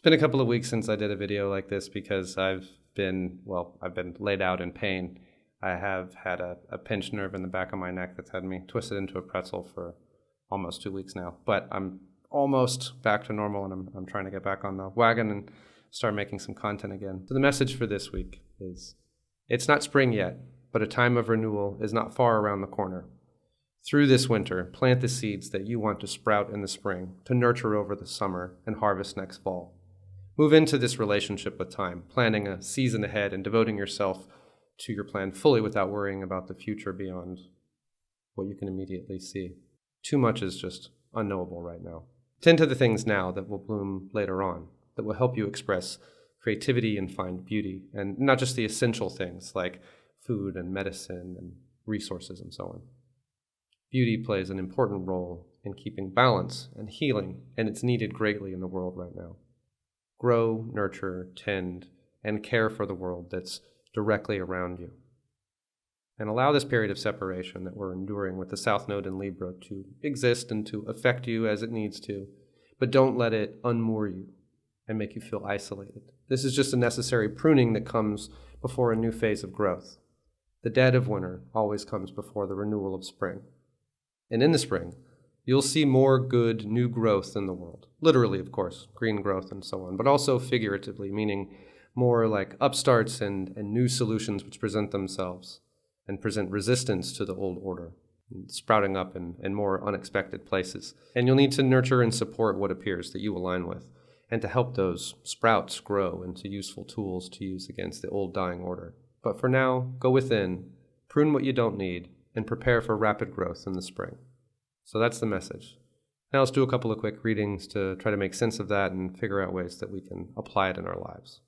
been a couple of weeks since I did a video like this because I've been laid out in pain. I have had a pinched nerve in the back of my neck that's had me twisted into a pretzel for almost 2 weeks now. But I'm almost back to normal, and I'm trying to get back on the wagon and start making some content again. So the message for this week is, it's not spring yet, but a time of renewal is not far around the corner. Through this winter, plant the seeds that you want to sprout in the spring, to nurture over the summer and harvest next fall. Move into this relationship with time, planning a season ahead and devoting yourself to your plan fully without worrying about the future beyond what you can immediately see. Too much is just unknowable right now. Tend to the things now that will bloom later on, that will help you express creativity and find beauty, and not just the essential things like food and medicine and resources and so on. Beauty plays an important role in keeping balance and healing, and it's needed greatly in the world right now. Grow, nurture, tend, and care for the world that's directly around you. And allow this period of separation that we're enduring with the South Node in Libra to exist and to affect you as it needs to, but don't let it unmoor you and make you feel isolated. This is just a necessary pruning that comes before a new phase of growth. The dead of winter always comes before the renewal of spring. And in the spring, you'll see more good new growth in the world. Literally, of course, green growth and so on, but also figuratively, meaning more like upstarts and new solutions which present themselves and present resistance to the old order, sprouting up in more unexpected places. And you'll need to nurture and support what appears that you align with, and to help those sprouts grow into useful tools to use against the old dying order. But for now, go within, prune what you don't need, and prepare for rapid growth in the spring. So that's the message. Now let's do a couple of quick readings to try to make sense of that and figure out ways that we can apply it in our lives.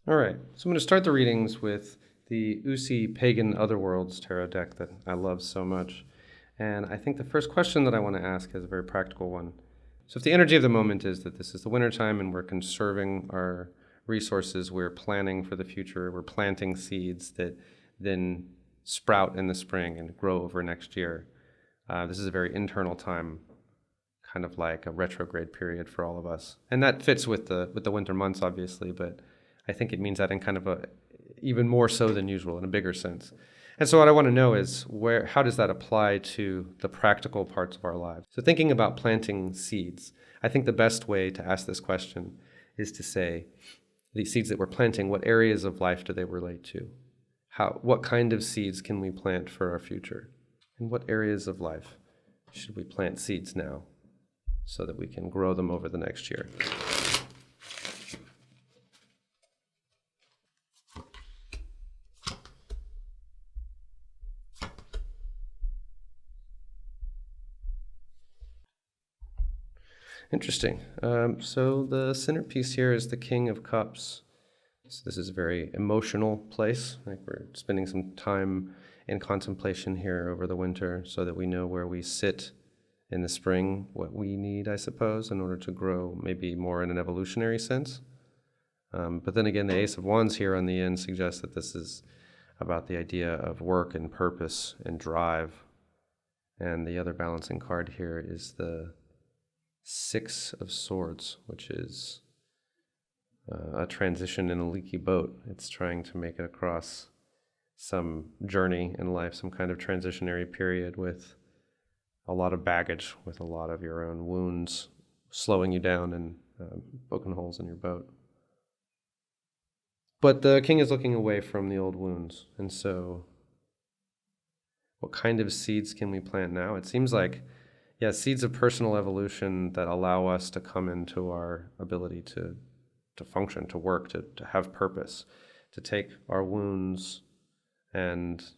All right, so I'm going to start the readings with the Usi Pagan Otherworlds tarot deck that I love so much. And I think the first question that I want to ask is a very practical one. So if the energy of the moment is that this is the wintertime and we're conserving our resources, we're planning for the future, we're planting seeds that then sprout in the spring and grow over next year. This is a very internal time, kind of like a retrograde period for all of us. And that fits with the winter months, obviously, but I think it means that in kind of a even more so than usual, in a bigger sense. And so what I want to know is, how does that apply to the practical parts of our lives? So thinking about planting seeds, I think the best way to ask this question is to say, these seeds that we're planting, what areas of life do they relate to? What kind of seeds can we plant for our future? In what areas of life should we plant seeds now so that we can grow them over the next year? Interesting. So the centerpiece here is the King of Cups. So this is a very emotional place. Like we're spending some time in contemplation here over the winter so that we know where we sit in the spring, what we need, I suppose, in order to grow maybe more in an evolutionary sense. But then again, the Ace of Wands here on the end suggests that this is about the idea of work and purpose and drive. And the other balancing card here is the Six of Swords, which is a transition in a leaky boat. It's trying to make it across some journey in life, some kind of transitionary period with a lot of baggage, with a lot of your own wounds slowing you down and poking holes in your boat. But the king is looking away from the old wounds, and so what kind of seeds can we plant now? It seems like, seeds of personal evolution that allow us to come into our ability to function, to work, to have purpose, to take our wounds and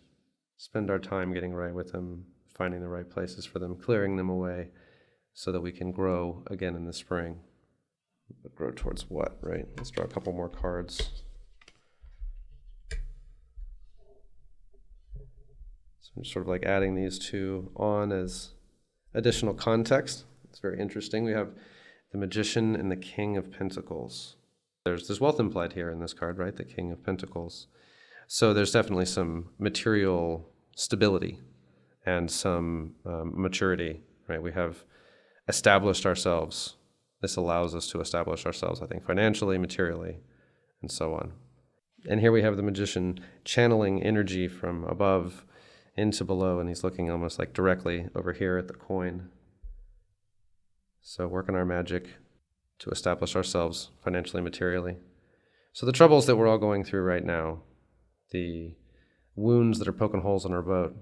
spend our time getting right with them, finding the right places for them, clearing them away so that we can grow again in the spring. But grow towards what, right? Let's draw a couple more cards. So I'm sort of like adding these two on as additional context. It's very interesting. We have the Magician and the King of Pentacles. There's wealth implied here in this card, right? The King of Pentacles. So there's definitely some material stability and some maturity, right? We have established ourselves This allows us to establish ourselves, I think, financially, materially, and so on. And here we have the magician channeling energy from above into below, and he's looking almost like directly over here at the coin. So working our magic to establish ourselves financially, materially. So the troubles that we're all going through right now, the wounds that are poking holes in our boat,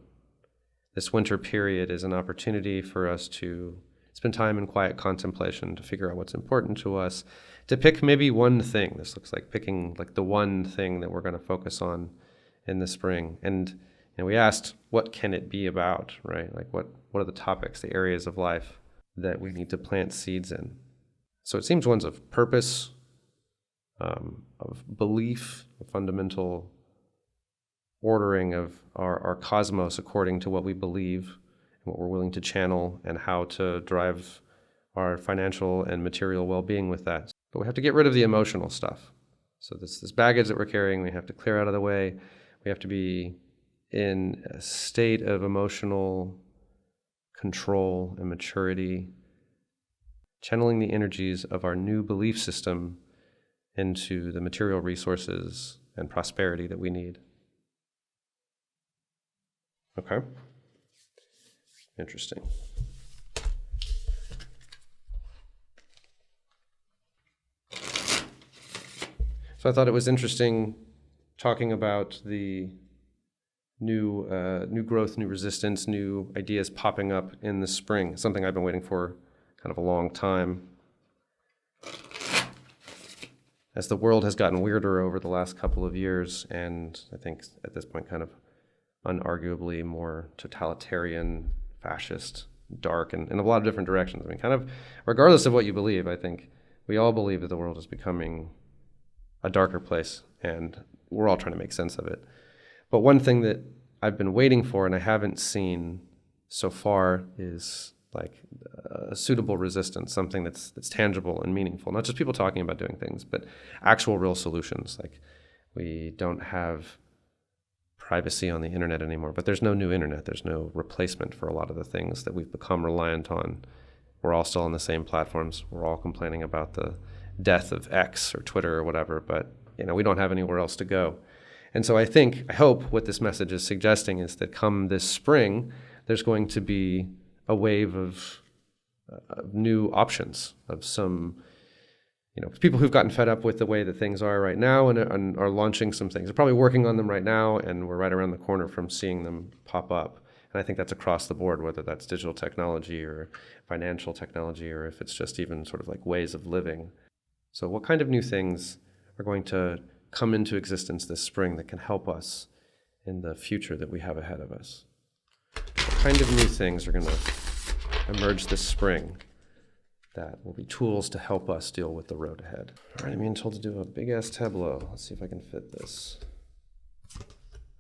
this winter period is an opportunity for us to spend time in quiet contemplation, to figure out what's important to us, to pick maybe one thing. This looks like picking like the one thing that we're going to focus on in the spring. And we asked, what can it be about, right? Like what are the topics, the areas of life that we need to plant seeds in? So it seems ones of purpose, of belief, a fundamental ordering of our cosmos according to what we believe, what we're willing to channel, and how to drive our financial and material well-being with that. But we have to get rid of the emotional stuff. So this baggage that we're carrying, we have to clear out of the way. We have to be in a state of emotional control and maturity, channeling the energies of our new belief system into the material resources and prosperity that we need. Okay. Interesting. So I thought it was interesting talking about the new growth, new resistance, new ideas popping up in the spring, something I've been waiting for kind of a long time. As the world has gotten weirder over the last couple of years, and I think at this point kind of unarguably more totalitarian, fascist, dark, and in a lot of different directions. I mean, kind of regardless of what you believe, I think we all believe that the world is becoming a darker place, and we're all trying to make sense of it. But one thing that I've been waiting for and I haven't seen so far is like a suitable resistance, something that's tangible and meaningful. Not just people talking about doing things, but actual real solutions. Like we don't have privacy on the internet anymore, but there's no new internet. There's no replacement for a lot of the things that we've become reliant on. We're all still on the same platforms. We're all complaining about the death of X or Twitter or whatever, but we don't have anywhere else to go. And so I hope what this message is suggesting is that come this spring, there's going to be a wave of new options, of some people who've gotten fed up with the way that things are right now and are launching some things. They're probably working on them right now, and we're right around the corner from seeing them pop up. And I think that's across the board, whether that's digital technology or financial technology, or if it's just even sort of like ways of living. So what kind of new things are going to come into existence this spring that can help us in the future that we have ahead of us? What kind of new things are going to emerge this spring that will be tools to help us deal with the road ahead? All right, I'm being told to do a big-ass tableau. Let's see if I can fit this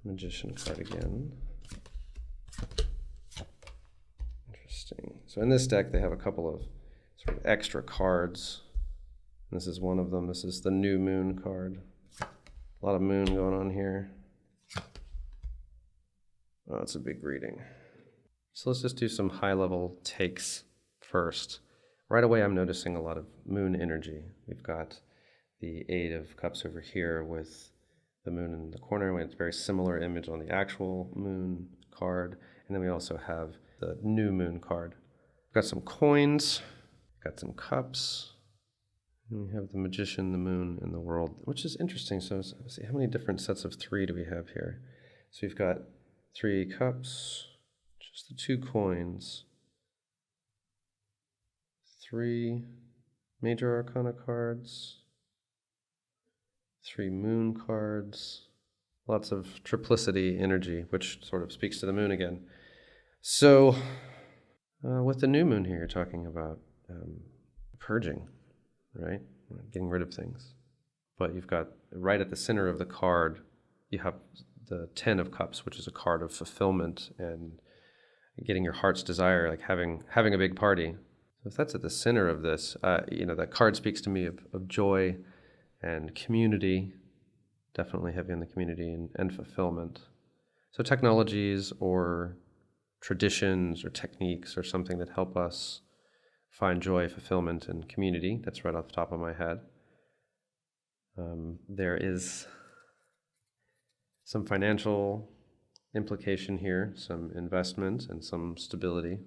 magician card again. Interesting. So in this deck, they have a couple of sort of extra cards. This is one of them. This is the new moon card. A lot of moon going on here. Oh, it's a big reading. So let's just do some high-level takes first. Right away, I'm noticing a lot of moon energy. We've got the Eight of Cups over here with the moon in the corner. It's a very similar image on the actual moon card. And then we also have the new moon card. We've got some coins, got some cups. And we have the magician, the moon, and the world, which is interesting. So let's see, how many different sets of three do we have here? So we've got 3 cups, just the 2 coins, 3 major arcana cards, 3 moon cards, lots of triplicity energy, which sort of speaks to the moon again. So with the new moon here, you're talking about purging, right? Getting rid of things. But you've got right at the center of the card, you have the 10 of Cups, which is a card of fulfillment and getting your heart's desire, like having a big party. So if that's at the center of this, that card speaks to me of joy and community, definitely heavy on the community and fulfillment. So technologies or traditions or techniques or something that help us find joy, fulfillment, and community. That's right off the top of my head. There is some financial implication here, some investment, and some stability.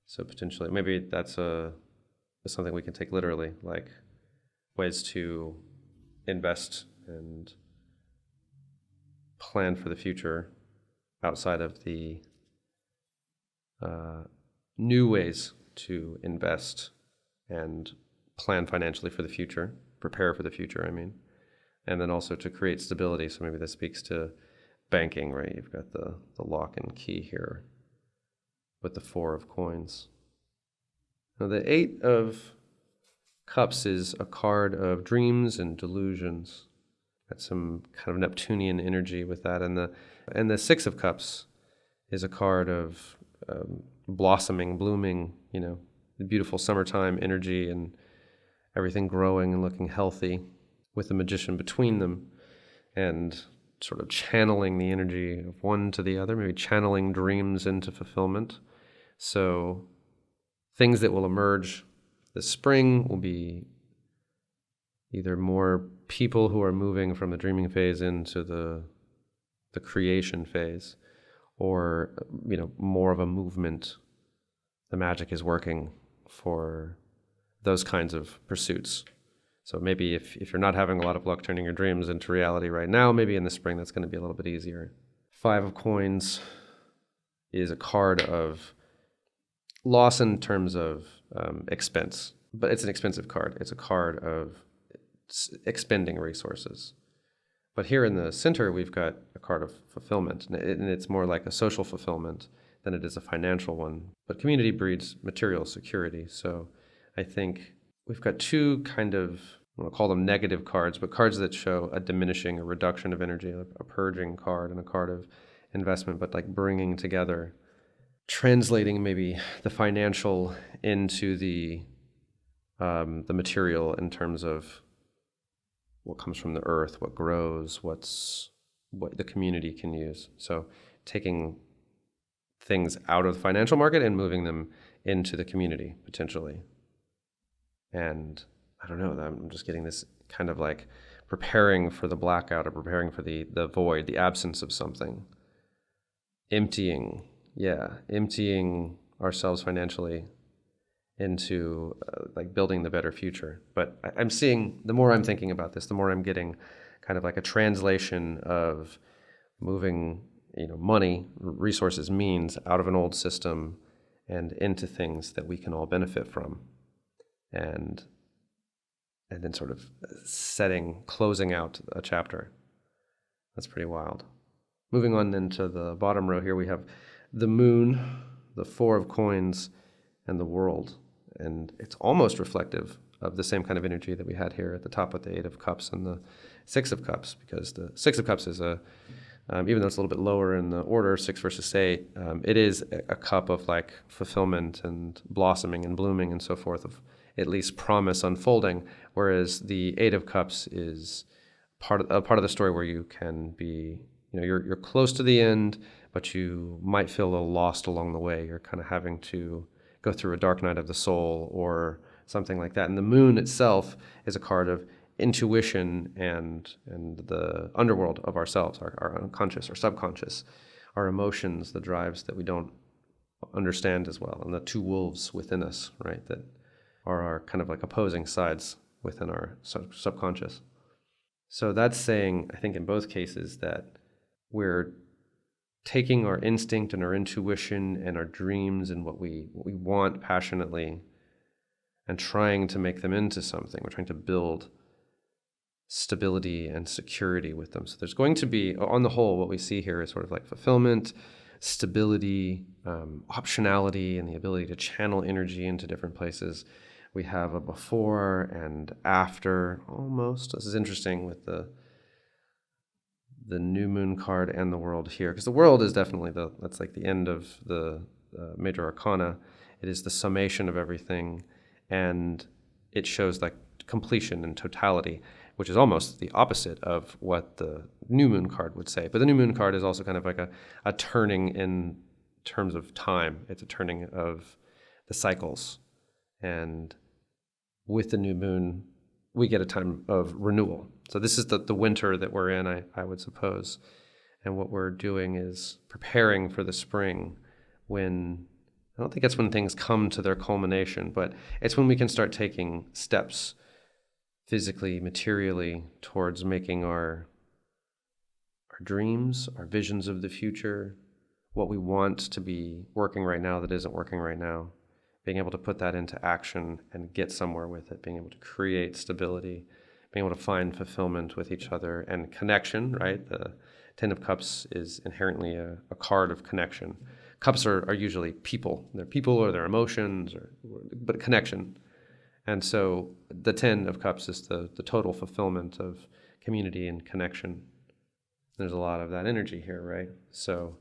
So potentially, maybe that's something we can take literally, like ways to invest and plan for the future outside of the new ways to invest and plan financially for the future, prepare for the future, I mean, and then also to create stability. So maybe this speaks to banking, right? You've got the lock and key here with the 4 of coins. Now the 8 of cups is a card of dreams and delusions. Got some kind of Neptunian energy with that. And the 6 of cups is a card of blossoming, blooming, the beautiful summertime energy and everything growing and looking healthy, with the magician between them and sort of channeling the energy of one to the other, maybe channeling dreams into fulfillment. So things that will emerge this spring will be either more people who are moving from the dreaming phase into the creation phase, or more of a movement. The magic is working for those kinds of pursuits. So maybe if you're not having a lot of luck turning your dreams into reality right now, maybe in the spring that's going to be a little bit easier. 5 of coins is a card of loss in terms of expense, but it's an expensive card. It's a card of expending resources. But here in the center, we've got a card of fulfillment, and it's more like a social fulfillment than it is a financial one. But community breeds material security. So I think we've got 2 kind of, I won't call them negative cards, but cards that show a diminishing or reduction of energy, a purging card and a card of investment, but like bringing together, translating maybe the financial into the material in terms of what comes from the earth, what grows, what the community can use. So taking things out of the financial market and moving them into the community, potentially. And I don't know, I'm just getting this kind of like preparing for the blackout, or preparing for the void, the absence of something. Emptying ourselves financially into like building the better future. But I'm seeing, the more I'm thinking about this, the more I'm getting kind of like a translation of moving, money, resources, means out of an old system and into things that we can all benefit from. And then sort of closing out a chapter. That's pretty wild. Moving on then to the bottom row here, we have the moon, the 4 of coins, and the world. And it's almost reflective of the same kind of energy that we had here at the top with the 8 of cups and the 6 of cups, because the 6 of cups is even though it's a little bit lower in the order, 6 versus 8, it is a cup of like fulfillment and blossoming and blooming and so forth, of at least promise unfolding, whereas the 8 of cups is part of the story where you can be, you're close to the end, but you might feel a little lost along the way. You're kind of having to go through a dark night of the soul or something like that. And the moon itself is a card of intuition and the underworld of ourselves, our unconscious, our subconscious, our emotions, the drives that we don't understand as well, and the 2 wolves within us, right, that are our kind of like opposing sides within our subconscious. So that's saying, I think in both cases, that we're taking our instinct and our intuition and our dreams and what we want passionately and trying to make them into something. We're trying to build stability and security with them. So there's going to be, on the whole, what we see here is sort of like fulfillment, stability, optionality, and the ability to channel energy into different places. We have a before and after almost. This is interesting with the new moon card and the world here, because the world is definitely that's like the end of the major arcana. It is the summation of everything, and it shows like completion and totality, which is almost the opposite of what the new moon card would say. But the new moon card is also kind of like a turning in terms of time. It's a turning of the cycles And with the new moon, we get a time of renewal. So this is the winter that we're in, I would suppose. And what we're doing is preparing for the spring, when I don't think it's when things come to their culmination, but it's when we can start taking steps physically, materially, towards making our dreams, our visions of the future, what we want to be working right now that isn't working right now, being able to put that into action and get somewhere with it, being able to create stability, being able to find fulfillment with each other and connection, right? The Ten of Cups is inherently a card of connection. Cups are usually people. They're people or they're emotions, but connection. And so the Ten of Cups is the total fulfillment of community and connection. There's a lot of that energy here, right? So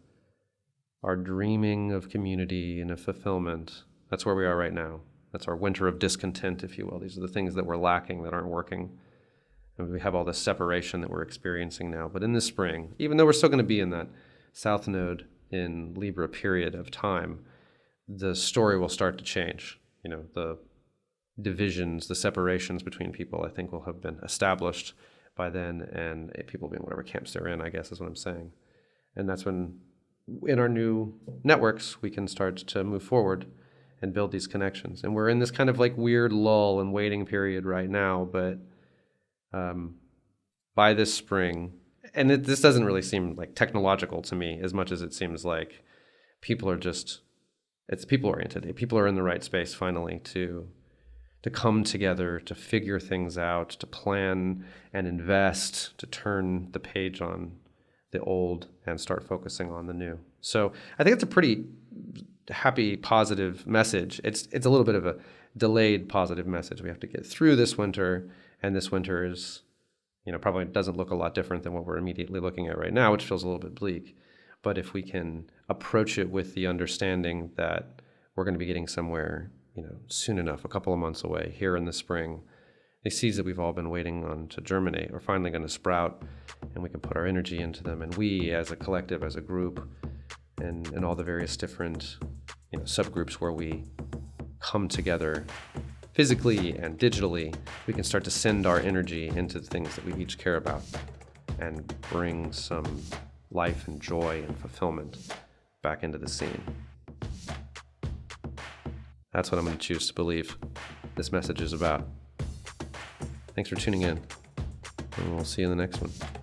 our dreaming of community and of fulfillment, that's where we are right now. That's our winter of discontent, if you will. These are the things that we're lacking, that aren't working. And we have all this separation that we're experiencing now. But in the spring, even though we're still going to be in that South Node in Libra period of time, the story will start to change. The divisions, the separations between people, I think, will have been established by then, and people will be in whatever camps they're in, I guess is what I'm saying. And that's when, in our new networks, we can start to move forward and build these connections. And we're in this kind of like weird lull and waiting period right now, but by this spring, and this doesn't really seem like technological to me as much as it seems like it's people-oriented. People are in the right space finally to come together, to figure things out, to plan and invest, to turn the page on the old and start focusing on the new. So I think it's a pretty happy, positive message. It's a little bit of a delayed positive message. We have to get through this winter, and this winter is, probably doesn't look a lot different than what we're immediately looking at right now, which feels a little bit bleak. But if we can approach it with the understanding that we're going to be getting somewhere, soon enough, a couple of months away, here in the spring, these seeds that we've all been waiting on to germinate are finally going to sprout, and we can put our energy into them. And we, as a collective, as a group, and all the various different, subgroups where we come together physically and digitally, we can start to send our energy into the things that we each care about and bring some life and joy and fulfillment back into the scene. That's what I'm going to choose to believe this message is about. Thanks for tuning in, and we'll see you in the next one.